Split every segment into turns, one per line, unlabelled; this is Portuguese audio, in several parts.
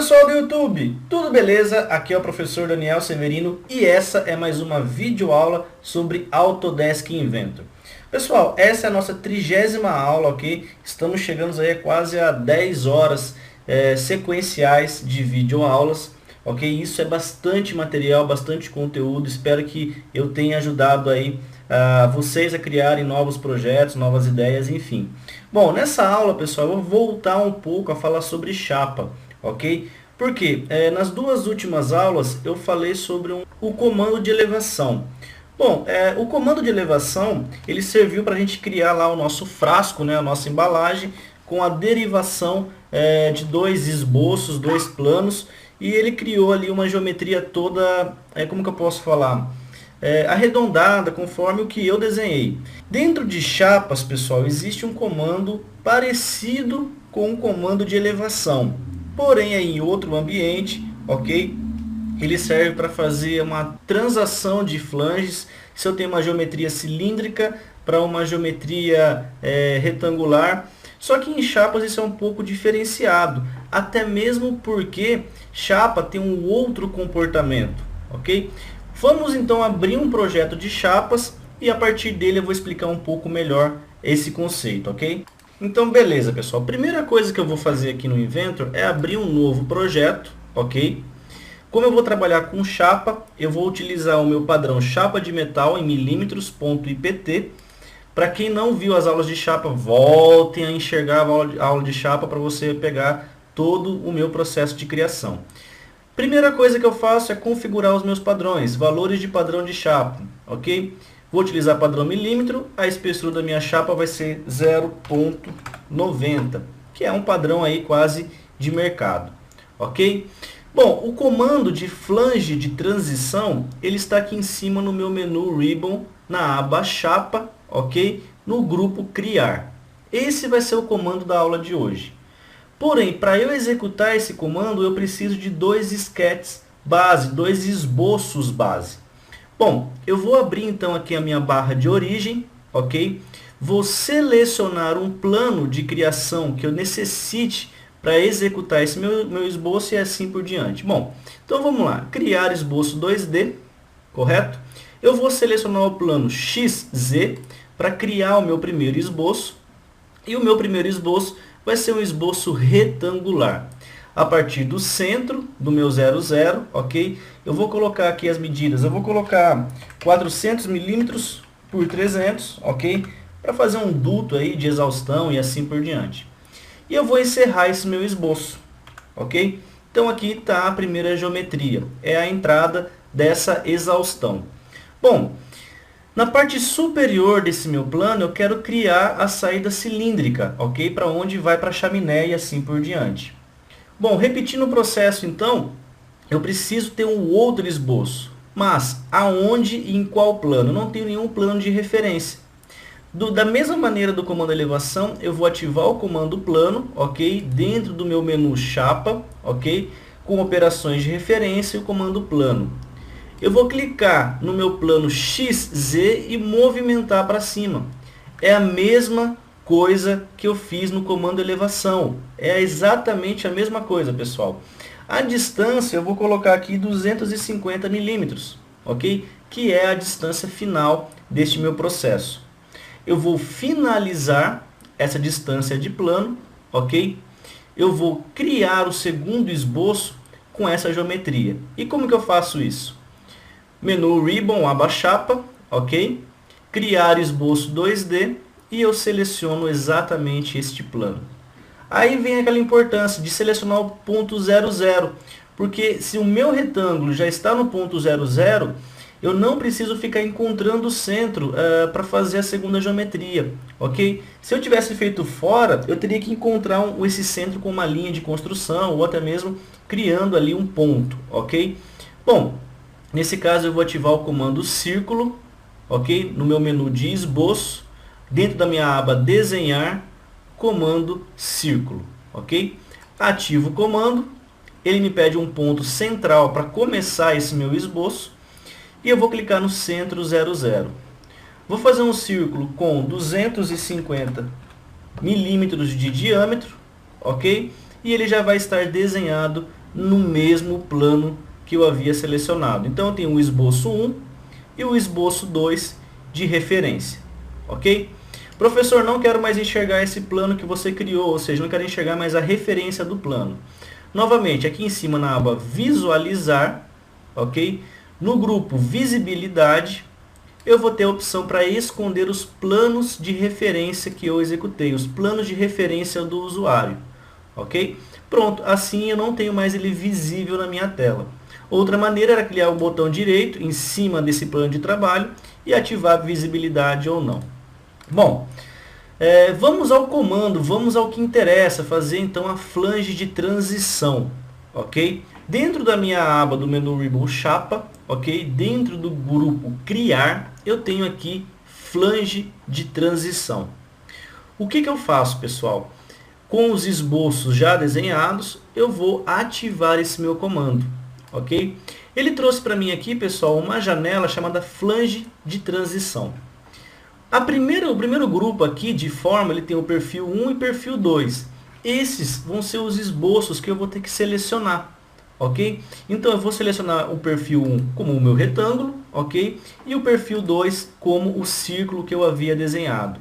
pessoal do YouTube, tudo beleza? Aqui é o professor Daniel Severino e essa é mais uma videoaula sobre Autodesk Inventor. Pessoal, essa é a nossa 30ª aula, ok? Estamos chegando aí a quase a 10 horas sequenciais de videoaulas, ok? Isso é bastante material, bastante conteúdo, espero que eu tenha ajudado aí vocês a criarem novos projetos, novas ideias, enfim. Bom, nessa aula, pessoal, eu vou voltar um pouco a falar sobre chapa, ok? Porque nas duas últimas aulas eu falei sobre o comando de elevação. Bom, o comando de elevação, ele serviu para a gente criar lá o nosso frasco, né, a nossa embalagem, com a derivação de dois esboços, dois planos, e ele criou ali uma geometria toda, como que eu posso falar? Arredondada, conforme o que eu desenhei. Dentro de chapas, pessoal, existe um comando parecido com o comando de elevação, porém é em outro ambiente, ok? Ele serve para fazer uma transação de flanges. Se eu tenho uma geometria cilíndrica para uma geometria retangular. Só que em chapas isso é um pouco diferenciado, até mesmo porque chapa tem um outro comportamento, ok? Vamos então abrir um projeto de chapas e a partir dele eu vou explicar um pouco melhor esse conceito, ok? Então beleza, pessoal. A primeira coisa que eu vou fazer aqui no Inventor é abrir um novo projeto, ok? Como eu vou trabalhar com chapa, eu vou utilizar o meu padrão chapa de metal em milímetros.ipt. Para quem não viu as aulas de chapa, voltem a enxergar a aula de chapa para você pegar todo o meu processo de criação. Primeira coisa que eu faço é configurar os meus padrões, valores de padrão de chapa, ok? Vou utilizar padrão milímetro, a espessura da minha chapa vai ser 0,90, que é um padrão aí quase de mercado, ok? Bom, o comando de flange de transição, ele está aqui em cima no meu menu Ribbon, na aba chapa, ok? No grupo criar. Esse vai ser o comando da aula de hoje. Porém, para eu executar esse comando, eu preciso de dois sketches base, dois esboços base. Bom, eu vou abrir então aqui a minha barra de origem, ok? Vou selecionar um plano de criação que eu necessite para executar esse meu esboço e assim por diante. Bom, então vamos lá. Criar esboço 2D, correto? Eu vou selecionar o plano XZ para criar o meu primeiro esboço. E o meu primeiro esboço vai ser um esboço retangular. A partir do centro do meu 00, ok? Eu vou colocar aqui as medidas. Eu vou colocar 400 milímetros por 300, ok? Para fazer um duto aí de exaustão e assim por diante. E eu vou encerrar esse meu esboço, ok? Então aqui está a primeira geometria. É a entrada dessa exaustão. Bom, na parte superior desse meu plano, eu quero criar a saída cilíndrica, ok? Para onde vai para a chaminé e assim por diante. Bom, repetindo o processo então, eu preciso ter um outro esboço. Mas aonde e em qual plano? Eu não tenho nenhum plano de referência. Da mesma maneira do comando elevação, eu vou ativar o comando plano, ok? Dentro do meu menu chapa, ok? Com operações de referência e o comando plano. Eu vou clicar no meu plano XZ e movimentar para cima. É a mesma coisa que eu fiz no comando elevação. É exatamente a mesma coisa, pessoal. A distância eu vou colocar aqui 250 milímetros, ok? Que é a distância final deste meu processo. Eu vou finalizar essa distância de plano, ok? Eu vou criar o segundo esboço com essa geometria. E como que eu faço isso? Menu Ribbon, aba chapa, ok? Criar esboço 2D e eu seleciono exatamente este plano. Aí vem aquela importância de selecionar o ponto 00, porque se o meu retângulo já está no ponto 00, eu não preciso ficar encontrando o centro para fazer a segunda geometria, ok? Se eu tivesse feito fora, eu teria que encontrar esse centro com uma linha de construção ou até mesmo criando ali um ponto, ok? Bom, nesse caso eu vou ativar o comando círculo, ok? No meu menu de esboço, dentro da minha aba desenhar, comando círculo, ok? Ativo o comando, ele me pede um ponto central para começar esse meu esboço. E eu vou clicar no centro 00. Vou fazer um círculo com 250 milímetros de diâmetro, ok? E ele já vai estar desenhado no mesmo plano que eu havia selecionado. Então eu tenho o esboço 1 e o esboço 2 de referência, ok? Professor, não quero mais enxergar esse plano que você criou, ou seja, não quero enxergar mais a referência do plano. Novamente, aqui em cima na aba visualizar, ok? No grupo visibilidade, eu vou ter a opção para esconder os planos de referência que eu executei, os planos de referência do usuário, ok? Pronto, assim eu não tenho mais ele visível na minha tela. Outra maneira era criar o botão direito em cima desse plano de trabalho e ativar a visibilidade ou não. Bom, vamos ao comando, vamos ao que interessa, fazer então a flange de transição, ok? Dentro da minha aba do menu Ribbon Chapa, ok? Dentro do grupo criar, eu tenho aqui flange de transição. O que eu faço, pessoal? Com os esboços já desenhados, eu vou ativar esse meu comando, ok? Ele trouxe para mim aqui, pessoal, uma janela chamada flange de transição. O primeiro grupo aqui de forma, ele tem o perfil 1 e perfil 2. Esses vão ser os esboços que eu vou ter que selecionar, ok? Então eu vou selecionar o perfil 1 como o meu retângulo, ok? E o perfil 2 como o círculo que eu havia desenhado.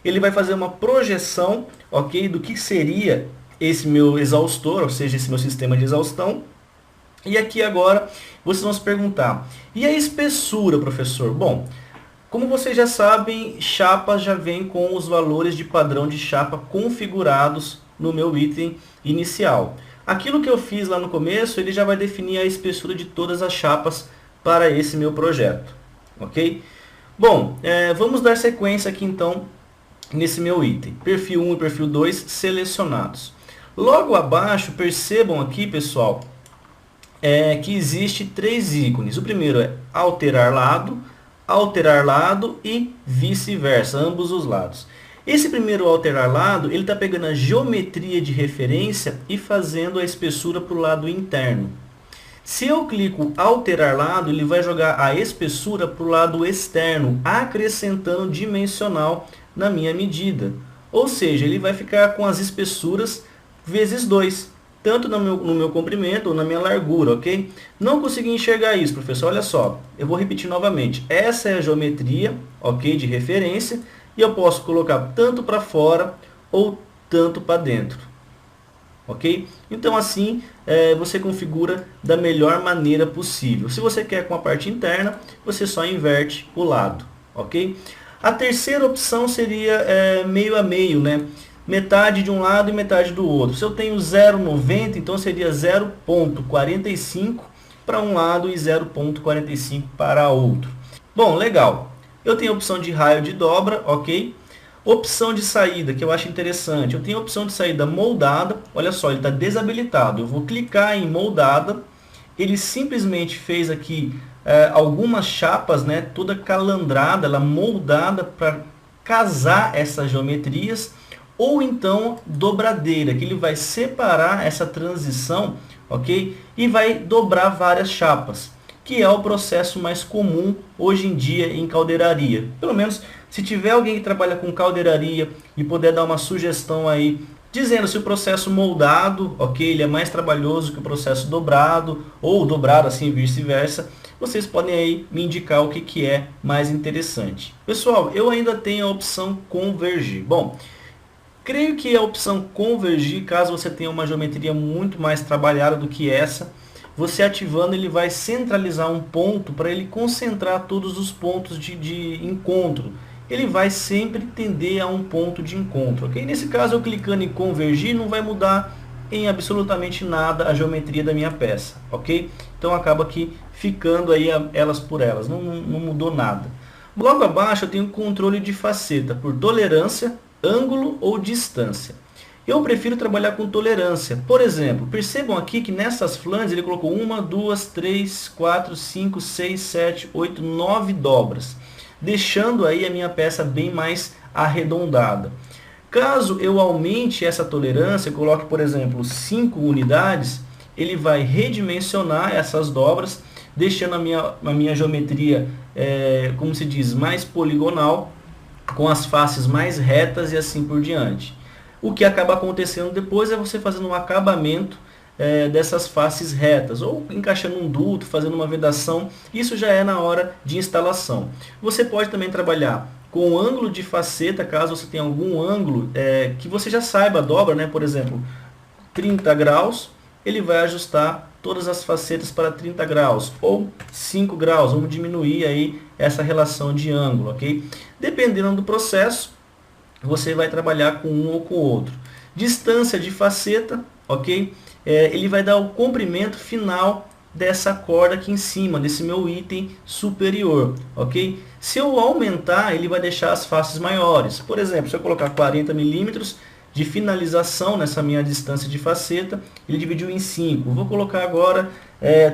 Ele vai fazer uma projeção, ok, do que seria esse meu exaustor, ou seja, esse meu sistema de exaustão. E aqui agora vocês vão se perguntar, e a espessura, professor? Bom, como vocês já sabem, chapa já vem com os valores de padrão de chapa configurados no meu item inicial. Aquilo que eu fiz lá no começo, ele já vai definir a espessura de todas as chapas para esse meu projeto, ok? Bom, vamos dar sequência aqui então nesse meu item. Perfil 1 e perfil 2 selecionados. Logo abaixo, percebam aqui, pessoal, que existe 3 ícones. O primeiro é alterar lado e vice-versa, ambos os lados. Esse primeiro alterar lado, ele está pegando a geometria de referência e fazendo a espessura para o lado interno. Se eu clico alterar lado, ele vai jogar a espessura para o lado externo, acrescentando dimensional na minha medida. Ou seja, ele vai ficar com as espessuras vezes 2. Tanto no meu comprimento ou na minha largura, ok? Não consegui enxergar isso, professor. Olha só, eu vou repetir novamente. Essa é a geometria, ok, de referência, e eu posso colocar tanto para fora ou tanto para dentro, ok? Então assim você configura da melhor maneira possível. Se você quer com a parte interna, você só inverte o lado, ok? A terceira opção seria meio a meio, né? Metade de um lado e metade do outro. Se eu tenho 0,90, então seria 0,45 para um lado e 0,45 para outro. Bom, legal. Eu tenho a opção de raio de dobra, ok? Opção de saída, que eu acho interessante. Eu tenho a opção de saída moldada. Olha só, ele está desabilitado. Eu vou clicar em moldada. Ele simplesmente fez aqui algumas chapas, né? Toda calandrada, ela moldada para casar essas geometrias. Ou então dobradeira, que ele vai separar essa transição, ok? E vai dobrar várias chapas, que é o processo mais comum hoje em dia em caldeiraria. Pelo menos se tiver alguém que trabalha com caldeiraria e puder dar uma sugestão aí, dizendo se o processo moldado, ok, ele é mais trabalhoso que o processo dobrado, ou dobrado assim vice-versa, vocês podem aí me indicar o que é mais interessante. Pessoal, eu ainda tenho a opção convergir. Bom, creio que a opção convergir, caso você tenha uma geometria muito mais trabalhada do que essa, você ativando ele vai centralizar um ponto para ele concentrar todos os pontos de encontro. Ele vai sempre tender a um ponto de encontro, ok? Nesse caso, eu clicando em convergir, não vai mudar em absolutamente nada a geometria da minha peça, ok? Então acaba aqui ficando aí elas por elas, não mudou nada. Logo abaixo eu tenho controle de faceta por tolerância, ângulo ou distância. Eu prefiro trabalhar com tolerância. Por exemplo, percebam aqui que nessas flanges ele colocou 1, 2, 3, 4, 5, 6, 7, 8, 9 dobras, deixando aí a minha peça bem mais arredondada. Caso eu aumente essa tolerância, coloque, por exemplo, 5 unidades, ele vai redimensionar essas dobras, deixando a minha geometria, como se diz, mais poligonal, com as faces mais retas e assim por diante. O que acaba acontecendo depois é você fazendo um acabamento dessas faces retas, ou encaixando um duto, fazendo uma vedação. Isso já é na hora de instalação. Você pode também trabalhar com o ângulo de faceta, caso você tenha algum ângulo que você já saiba a dobra, né? Por exemplo, 30 graus, ele vai ajustar todas as facetas para 30 graus, ou 5 graus, vamos diminuir aí essa relação de ângulo, ok? Dependendo do processo, você vai trabalhar com um ou com o outro. Distância de faceta, ok? Ele vai dar o comprimento final dessa corda aqui em cima, desse meu item superior, ok? Se eu aumentar, ele vai deixar as faces maiores. Por exemplo, se eu colocar 40 milímetros de finalização nessa minha distância de faceta, ele dividiu em 5. Vou colocar agora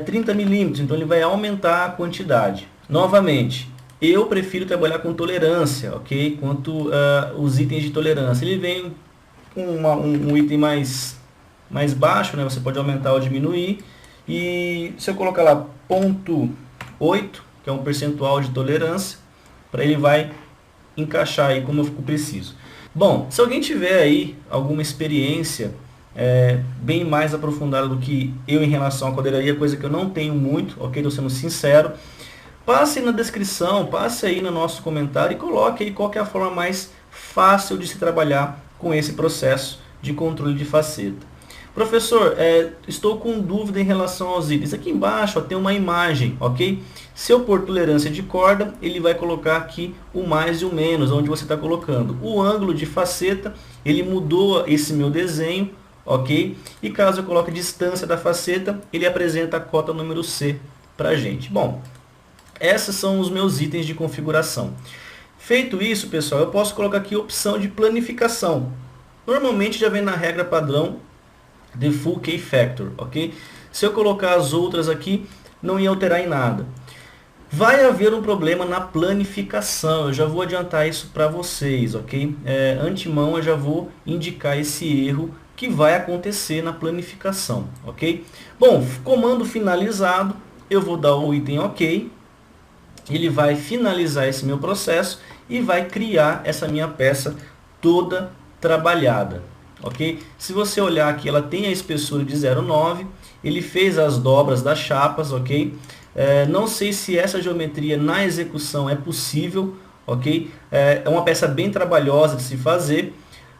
30 milímetros, então ele vai aumentar a quantidade. Novamente, eu prefiro trabalhar com tolerância, ok? Quanto os itens de tolerância. Ele vem com um item mais baixo, né? Você pode aumentar ou diminuir. E se eu colocar lá 0,8, que é um percentual de tolerância, para ele vai encaixar aí como eu preciso. Bom, se alguém tiver aí alguma experiência bem mais aprofundada do que eu em relação à caldeiraria, coisa que eu não tenho muito, ok? Estou sendo sincero. Passe na descrição, passe aí no nosso comentário e coloque aí qual que é a forma mais fácil de se trabalhar com esse processo de controle de faceta. Professor, estou com dúvida em relação aos itens. Aqui embaixo tem uma imagem, ok? Se eu pôr tolerância de corda, ele vai colocar aqui o mais e o menos, onde você está colocando. O ângulo de faceta, ele mudou esse meu desenho, ok? E caso eu coloque distância da faceta, ele apresenta a cota número C para a gente. Bom, esses são os meus itens de configuração. Feito isso, pessoal, eu posso colocar aqui opção de planificação. Normalmente já vem na regra padrão de Full K-Factor, ok? Se eu colocar as outras aqui, não ia alterar em nada. Vai haver um problema na planificação, eu já vou adiantar isso para vocês, ok? Antemão eu já vou indicar esse erro que vai acontecer na planificação, ok? Bom, comando finalizado, eu vou dar o item OK. Ele vai finalizar esse meu processo e vai criar essa minha peça toda trabalhada, ok? Se você olhar aqui, ela tem a espessura de 0,9, ele fez as dobras das chapas, ok? Não sei se essa geometria na execução é possível, ok? É uma peça bem trabalhosa de se fazer,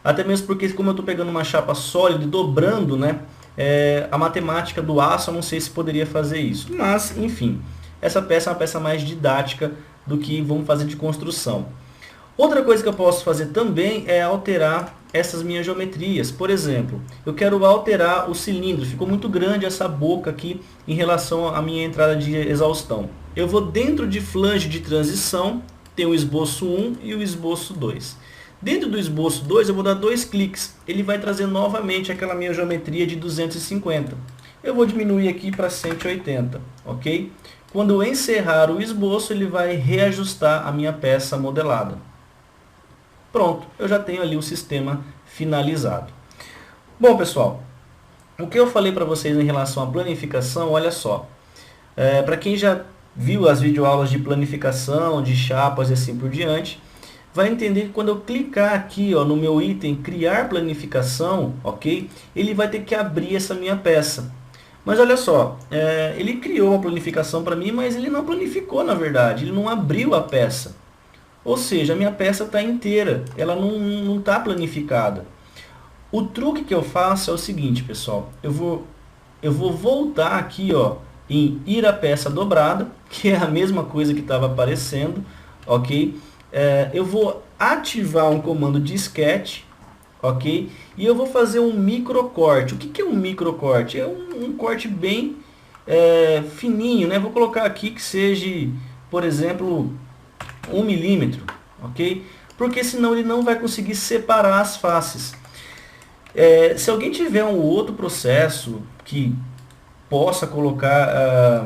até mesmo porque como eu estou pegando uma chapa sólida e dobrando, né? A matemática do aço, eu não sei se poderia fazer isso, mas enfim. Essa peça é uma peça mais didática do que vamos fazer de construção. Outra coisa que eu posso fazer também é alterar essas minhas geometrias. Por exemplo, eu quero alterar o cilindro. Ficou muito grande essa boca aqui em relação à minha entrada de exaustão. Eu vou dentro de flange de transição, tem o esboço 1 e o esboço 2. Dentro do esboço 2 eu vou dar 2 cliques. Ele vai trazer novamente aquela minha geometria de 250. Eu vou diminuir aqui para 180, ok? Quando eu encerrar o esboço, ele vai reajustar a minha peça modelada. Pronto, eu já tenho ali o sistema finalizado. Bom, pessoal, o que eu falei para vocês em relação à planificação, olha só. Para quem já viu as videoaulas de planificação, de chapas e assim por diante, vai entender que quando eu clicar aqui no meu item criar planificação, ok? Ele vai ter que abrir essa minha peça. Mas olha só, ele criou uma planificação para mim, mas ele não planificou na verdade, ele não abriu a peça. Ou seja, a minha peça está inteira, ela não está planificada. O truque que eu faço é o seguinte, pessoal, eu vou voltar aqui em ir a peça dobrada, que é a mesma coisa que estava aparecendo, ok? Eu vou ativar um comando de sketch, ok? E eu vou fazer um microcorte. O que é um microcorte? É um corte bem fininho, né? Vou colocar aqui que seja, por exemplo, 1 milímetro, ok? Porque senão ele não vai conseguir separar as faces. Se alguém tiver um outro processo que possa colocar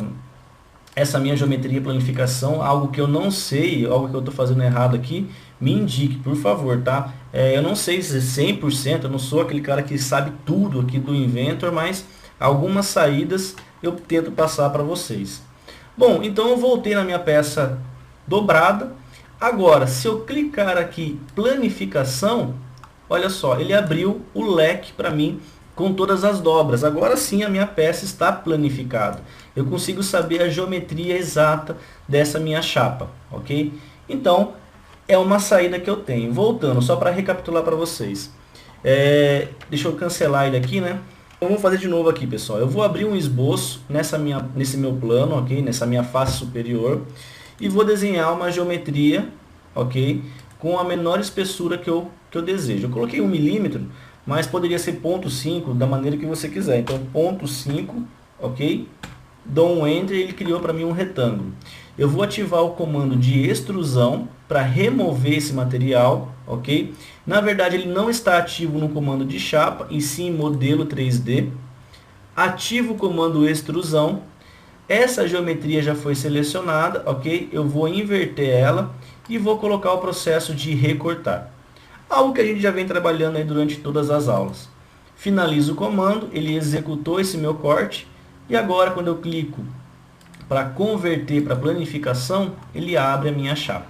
essa minha geometria e planificação, algo que eu não sei, algo que eu estou fazendo errado aqui, me indique, por favor, tá? Eu não sei se 100%, eu não sou aquele cara que sabe tudo aqui do Inventor, mas algumas saídas eu tento passar para vocês. Bom, então eu voltei na minha peça dobrada. Agora, se eu clicar aqui planificação, olha só, ele abriu o leque para mim com todas as dobras. Agora sim a minha peça está planificada. Eu consigo saber a geometria exata dessa minha chapa, ok? Então, é uma saída que eu tenho. Voltando, só para recapitular para vocês. Deixa eu cancelar ele aqui, né? Então, vamos fazer de novo aqui, pessoal. Eu vou abrir um esboço nesse meu plano, ok? Nessa minha face superior. E vou desenhar uma geometria, ok? Com a menor espessura que eu desejo. Eu coloquei 1 milímetro, mas poderia ser 0,5 da maneira que você quiser. Então 0,5, ok? Dou um Enter e ele criou para mim um retângulo. Eu vou ativar o comando de extrusão para remover esse material, ok? Na verdade ele não está ativo no comando de chapa, e sim modelo 3D. Ativo o comando extrusão. Essa geometria já foi selecionada, ok? Eu vou inverter ela e vou colocar o processo de recortar. Algo que a gente já vem trabalhando aí durante todas as aulas. Finalizo o comando, ele executou esse meu corte. E agora quando eu clico para converter para planificação, ele abre a minha chapa.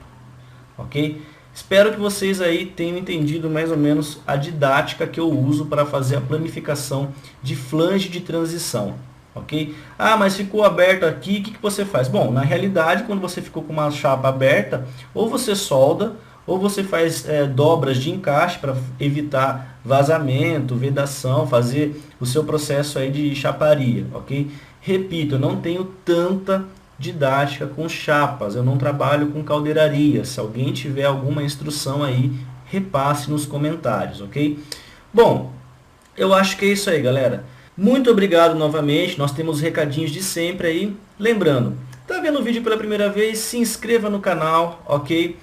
Ok? Espero que vocês aí tenham entendido mais ou menos a didática que eu uso para fazer a planificação de flange de transição. Ok? Ah, mas ficou aberto aqui, o que você faz? Bom, na realidade, quando você ficou com uma chapa aberta, ou você solda, ou você faz dobras de encaixe para evitar vazamento, vedação, fazer o seu processo aí de chaparia, ok? Repito, eu não tenho tanta didática com chapas, eu não trabalho com caldeiraria. Se alguém tiver alguma instrução aí, repasse nos comentários, ok? Bom, eu acho que é isso aí, galera. Muito obrigado novamente, nós temos recadinhos de sempre aí. Lembrando, tá vendo o vídeo pela primeira vez? Se inscreva no canal, ok?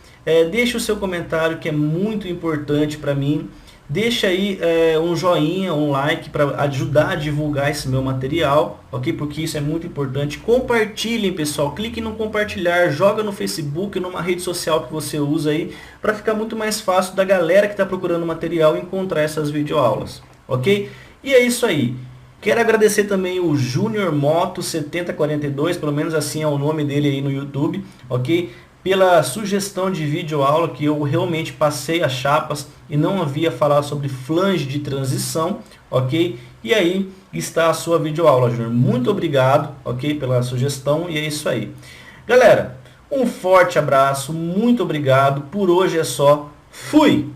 Deixe o seu comentário, que é muito importante para mim. Deixa aí um joinha, um like para ajudar a divulgar esse meu material, ok? Porque isso é muito importante. Compartilhem, pessoal. Clique no compartilhar, joga no Facebook, numa rede social que você usa aí, para ficar muito mais fácil da galera que está procurando material encontrar essas videoaulas, ok? E é isso aí. Quero agradecer também o Junior Moto 7042, pelo menos assim é o nome dele aí no YouTube, ok? Pela sugestão de videoaula, que eu realmente passei as chapas e não havia falado sobre flange de transição, ok? E aí está a sua videoaula, Júnior. Muito obrigado, ok, pela sugestão, e é isso aí. Galera, um forte abraço, muito obrigado, por hoje é só, fui!